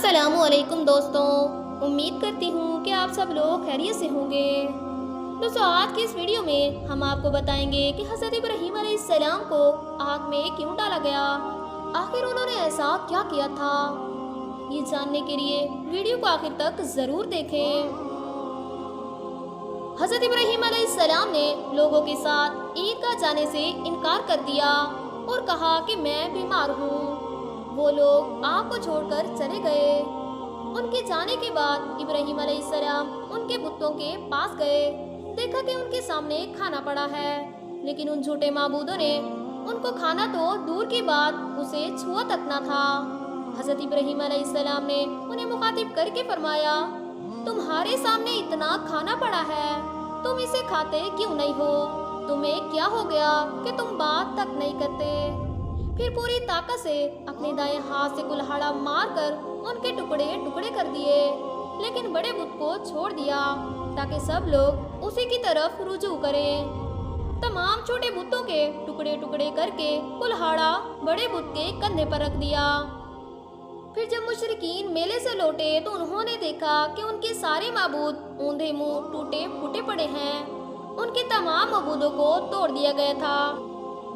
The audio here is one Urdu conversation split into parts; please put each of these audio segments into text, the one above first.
السلام علیکم دوستوں، امید کرتی ہوں کہ آپ سب لوگ خیریت سے ہوں گے۔ دوستوں، آج کی اس ویڈیو میں ہم آپ کو بتائیں گے کہ حضرت ابراہیم علیہ السلام کو آگ میں کیوں ڈالا گیا، آخر انہوں نے ایسا کیا کیا تھا۔ یہ جاننے کے لیے ویڈیو کو آخر تک ضرور دیکھیں۔ حضرت ابراہیم علیہ السلام نے لوگوں کے ساتھ عیدگاہ جانے سے انکار کر دیا اور کہا کہ میں بیمار ہوں۔ وہ لوگ آگ کو چھوڑ کر چلے گئے۔ ان کے جانے کے بعد ابراہیم علیہ السلام ان کے بتوں کے پاس گئے، دیکھا کہ ان کے سامنے کھانا پڑا ہے، لیکن ان جھوٹے معبودوں نے ان کو کھانا تو دور کی بات اسے چھوا تک نہ تھا۔ حضرت ابراہیم علیہ السلام نے انہیں مخاطب کر کے فرمایا، تمہارے سامنے اتنا کھانا پڑا ہے، تم اسے کھاتے کیوں نہیں ہو؟ تمہیں کیا ہو گیا کہ تم بات تک نہیں کرتے؟ پھر پوری طاقت سے اپنے دائیں ہاتھ سے کلہاڑا مار کر ان کے ٹکڑے ٹکڑے کر دیے، لیکن بڑے بت کو چھوڑ دیا تاکہ سب لوگ اسی کی طرف رجوع کریں۔ تمام چھوٹے بتوں کے ٹکڑے ٹکڑے کر کے کلہاڑا بڑے بت کے کندھے پر رکھ دیا۔ پھر جب مشرکین میلے سے لوٹے تو انہوں نے دیکھا کہ ان کے سارے معبود اوندھے منہ ٹوٹے پھوٹے پڑے ہیں، ان کے تمام معبودوں کو توڑ دیا گیا تھا۔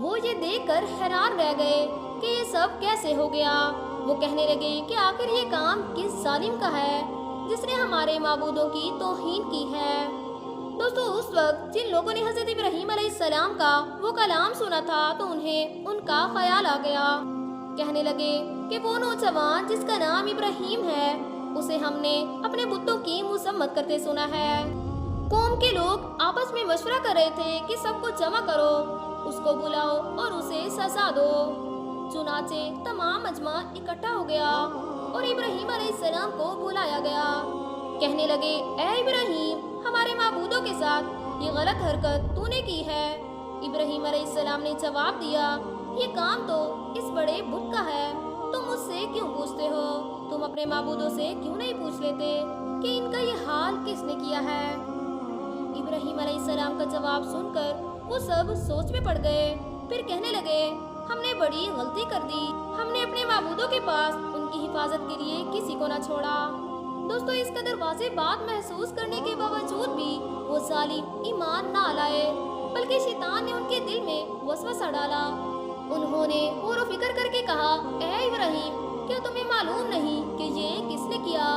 وہ یہ دیکھ کر حیران رہ گئے کہ یہ سب کیسے ہو گیا۔ وہ کہنے لگے کہ آخر یہ کام کس ظالم کا ہے جس نے ہمارے معبودوں کی توہین کی ہے۔ دوستو، اس وقت جن لوگوں نے حضرت ابراہیم علیہ السلام کا وہ کلام سنا تھا تو انہیں ان کا خیال آ گیا۔ کہنے لگے کہ وہ نوجوان جس کا نام ابراہیم ہے، اسے ہم نے اپنے بتوں کی مذمت کرتے سنا ہے۔ قوم کے لوگ آپس میں مشورہ کر رہے تھے کہ سب کو جمع کرو، اس کو بلاؤ اور اسے سزا دو۔ چنانچہ تمام مجمع اکٹھا ہو گیا اور ابراہیم علیہ السلام کو بلایا گیا۔ کہنے لگے، اے ابراہیم، ہمارے معبودوں کے ساتھ یہ غلط حرکت تو نے کی ہے۔ ابراہیم علیہ السلام نے جواب دیا، یہ کام تو اس بڑے بت کا ہے، تم مجھ سے کیوں پوچھتے ہو؟ تم اپنے معبودوں سے کیوں نہیں پوچھ لیتے کہ ان کا یہ حال کس نے کیا ہے؟ ابراہیم علیہ السلام کا جواب سن کر وہ سب سوچ میں پڑ گئے۔ پھر کہنے لگے، ہم نے بڑی غلطی کر دی، ہم نے اپنے معبودوں کے پاس ان کی حفاظت کے لیے کسی کو نہ چھوڑا۔ دوستو، اس قدر واضح بات محسوس کرنے کے باوجود بھی وہ ظالم ایمان نہ لائے، بلکہ شیطان نے ان کے دل میں وسوسہ ڈالا۔ انہوں نے غور و فکر کر کے کہا، اے ابراہیم، کیا تمہیں معلوم نہیں کہ یہ کس نے کیا؟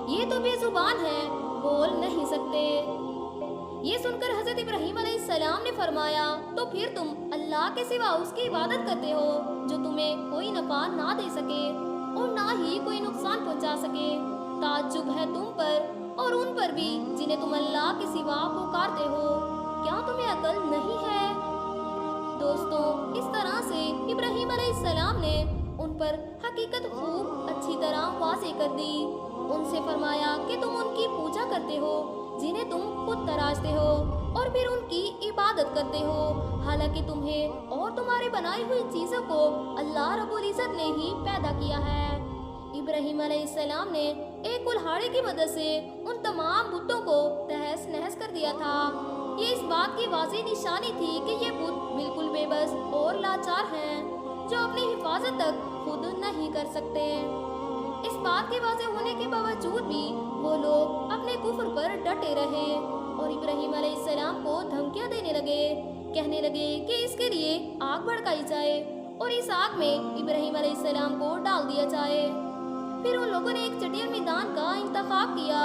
یہ تو بے زبان ہے، بول نہیں سکتے۔ یہ سن کر حضرت ابراہیم علیہ السلام نے فرمایا، تو پھر تم اللہ کے سوا اس کی عبادت کرتے ہو جو تمہیں کوئی نفع نہ دے سکے اور نہ ہی کوئی نقصان پہنچا سکے۔ تعجب ہے تم پر اور ان پر بھی جنہیں تم اللہ کے سوا پکارتے ہو، کیا تمہیں عقل نہیں ہے؟ دوستوں، اس طرح سے ابراہیم علیہ السلام نے ان پر حقیقت خوب اچھی طرح واضح کر دی۔ ان سے فرمایا کہ تم ان کی پوجا کرتے ہو جنہیں تم خود تراشتے ہو اور پھر ان کی عبادت کرتے ہو، حالانکہ تمہیں اور تمہارے بنائی ہوئی چیزوں کو اللہ رب العزت نے ہی پیدا کیا ہے۔ ابراہیم علیہ السلام نے ایک کلہاڑے کی مدد سے ان تمام بتوں کو تہس نہس کر دیا تھا۔ یہ اس بات کی واضح نشانی تھی کہ یہ بت بالکل بے بس اور لاچار ہیں، جو اپنی حفاظت تک خود نہیں کر سکتے۔ اس بات کے واضح ہونے کے باوجود بھی وہ لوگ اپنے کفر پر ڈٹے رہے اور ابراہیم علیہ السلام کو دھمکیاں دینے لگے۔ کہنے لگے کہ اس کے لیے آگ بھڑکائی جائے اور اس آگ میں ابراہیم علیہ السلام کو ڈال دیا جائے۔ پھر ان لوگوں نے ایک چٹیل میدان کا انتخاب کیا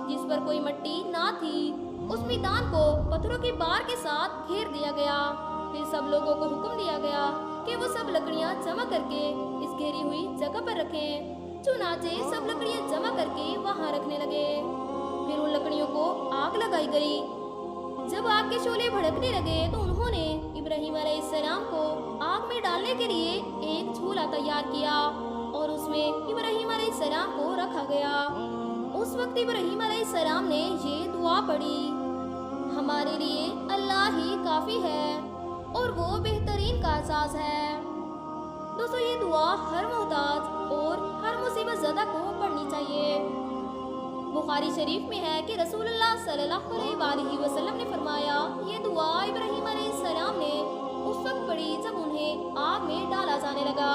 جس پر کوئی مٹی نہ تھی۔ اس میدان کو پتھروں کی بار کے ساتھ گھیر دیا گیا۔ پھر سب لوگوں کو حکم دیا گیا کہ وہ سب لکڑیاں جمع کر کے اس گھیری ہوئی جگہ پر رکھیں۔ چنانچہ سب لکڑیاں جمع کر کے وہاں رکھنے لگے۔ پھر ان لکڑیوں کو آگ لگائی گئی۔ جب آگ کے شعلے بھڑکنے لگے تو انہوں نے ابراہیم علیہ السلام کو آگ میں ڈالنے کے لیے ایک جھولا تیار کیا اور اس میں ابراہیم علیہ السلام کو رکھا گیا۔ اس وقت ابراہیم علیہ السلام نے یہ دعا پڑھی، ہمارے لیے اللہ ہی کافی ہے اور وہ بہترین کا احساس ہے۔ دوستو، یہ دعا ہر محتاج اور ہر مصیبت زدہ کو پڑھنی چاہیے۔ بخاری شریف میں ہے کہ رسول اللہ صلی اللہ علیہ وآلہ وسلم نے فرمایا، یہ دعا ابراہیم علیہ السلام نے اس وقت پڑھی جب انہیں آگ میں ڈالا جانے لگا۔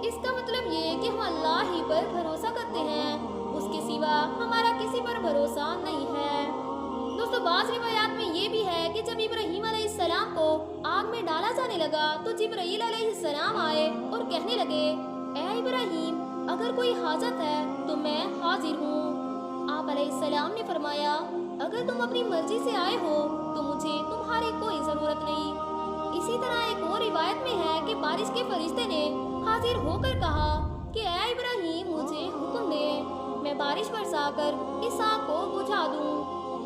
اس کا مطلب یہ کہ ہم اللہ ہی پر بھروسہ کرتے ہیں کسی پر بھروسہ نہیں ہے۔ دوستو بعض روایات میں یہ بھی ہے کہ جب ابراہیم علیہ السلام کو آگ میں ڈالا جانے لگا تو جبرائیل علیہ السلام آئے اور کہنے لگے، اے ابراہیم، اگر کوئی حاجت ہے تو میں حاضر ہوں۔ آپ علیہ السلام نے فرمایا، اگر تم اپنی مرضی سے آئے ہو تو مجھے تمہاری کوئی ضرورت نہیں۔ اسی طرح ایک اور روایت میں ہے کہ بارش کے فرشتے نے حاضر ہو کر کہا کہ اے ابراہیم، مجھے حکم دے، میں بارش برسا کر اس آگ کو بجھا دوں۔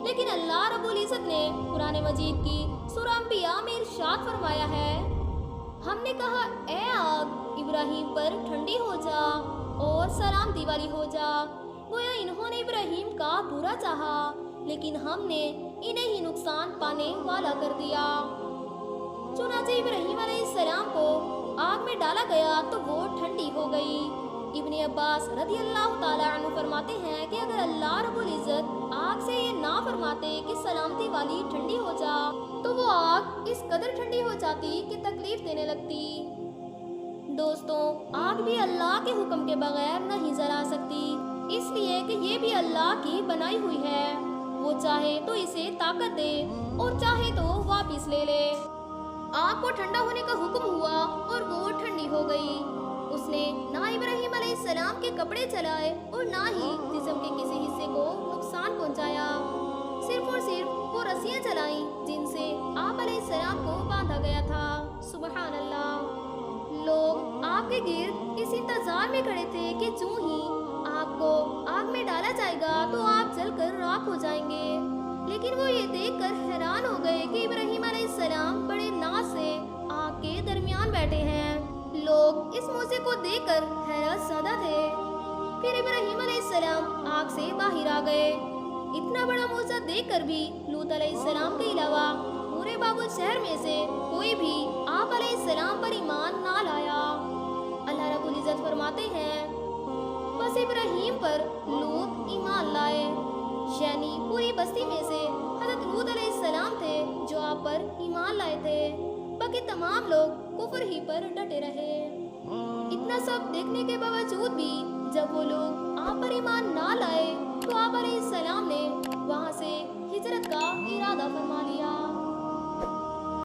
لیکن اللہ رب العزت نے قرآن مجید کی سورہ انبیاء میں ارشاد فرمایا ہے، ہم نے کہا اے آگ ابراہیم پر ٹھنڈی ہو جا اور سلامتی والی ہو جا۔ گویا انہوں نے ابراہیم کا برا چاہا، لیکن ہم نے انہیں ہی نقصان پانے والا کر دیا۔ چنانچہ ابراہیم علیہ السلام کو آگ میں ڈالا گیا تو وہ ٹھنڈی ہو گئی۔ ابن عباس رضی اللہ تعالیٰ عنہ فرماتے ہیں کہ اگر اللہ رب العزت آگ سے یہ نہ فرماتے کہ سلامتی والی ٹھنڈی ہو جا تو وہ آگ اس قدر ٹھنڈی ہو جاتی کہ تکلیف دینے لگتی۔ دوستوں، آگ بھی اللہ کے حکم کے بغیر نہیں جلا سکتی، اس لیے کہ یہ بھی اللہ کی بنائی ہوئی ہے۔ وہ چاہے تو اسے طاقت دے اور چاہے تو واپس لے لے۔ آگ کو ٹھنڈا ہونے کا حکم ہوا اور وہ ٹھنڈی ہو گئی۔ اس نے نہ ابراہیم علیہ السلام کے کپڑے چلائے اور نہ ہی جسم کے کسی حصے کو نقصان پہنچایا، صرف اور صرف وہ رسیاں چلائیں جن سے آپ علیہ السلام کو باندھا گیا تھا۔ سبحان اللہ۔ لوگ آگ کے گرد اس انتظار میں کھڑے تھے کہ جو ہی آپ کو آگ میں ڈالا جائے گا تو آپ جل کر راکھ ہو جائیں گے، لیکن وہ یہ دیکھ کر حیران ہو گئے کہ ابراہیم علیہ السلام بڑے ناز سے آگ کے درمیان بیٹھے ہیں۔ لوگ اس موضوع کو دیکھ کر حیرت زدہ تھے۔ پھر ابراہیم علیہ السلام آگ سے باہر آ گئے۔ اتنا بڑا موضوع دیکھ کر بھی لوط علیہ السلام کے علاوہ پورے بابل شہر میں سے کوئی بھی آپ علیہ السلام پر ایمان نہ لایا۔ اللہ رب العزت فرماتے ہیں، بس ابراہیم پر لوط ایمان لائے، یعنی پوری بستی میں سے حضرت لوط علیہ السلام تھے جو آپ پر ایمان لائے تھے، باقی تمام لوگ کفر ہی پر ڈٹے رہے۔ اتنا سب دیکھنے کے باوجود بھی جب وہ لوگ آپ پر ایمان نہ لائے تو آپ علیہ السلام نے وہاں سے ہجرت کا ارادہ فرما لیا۔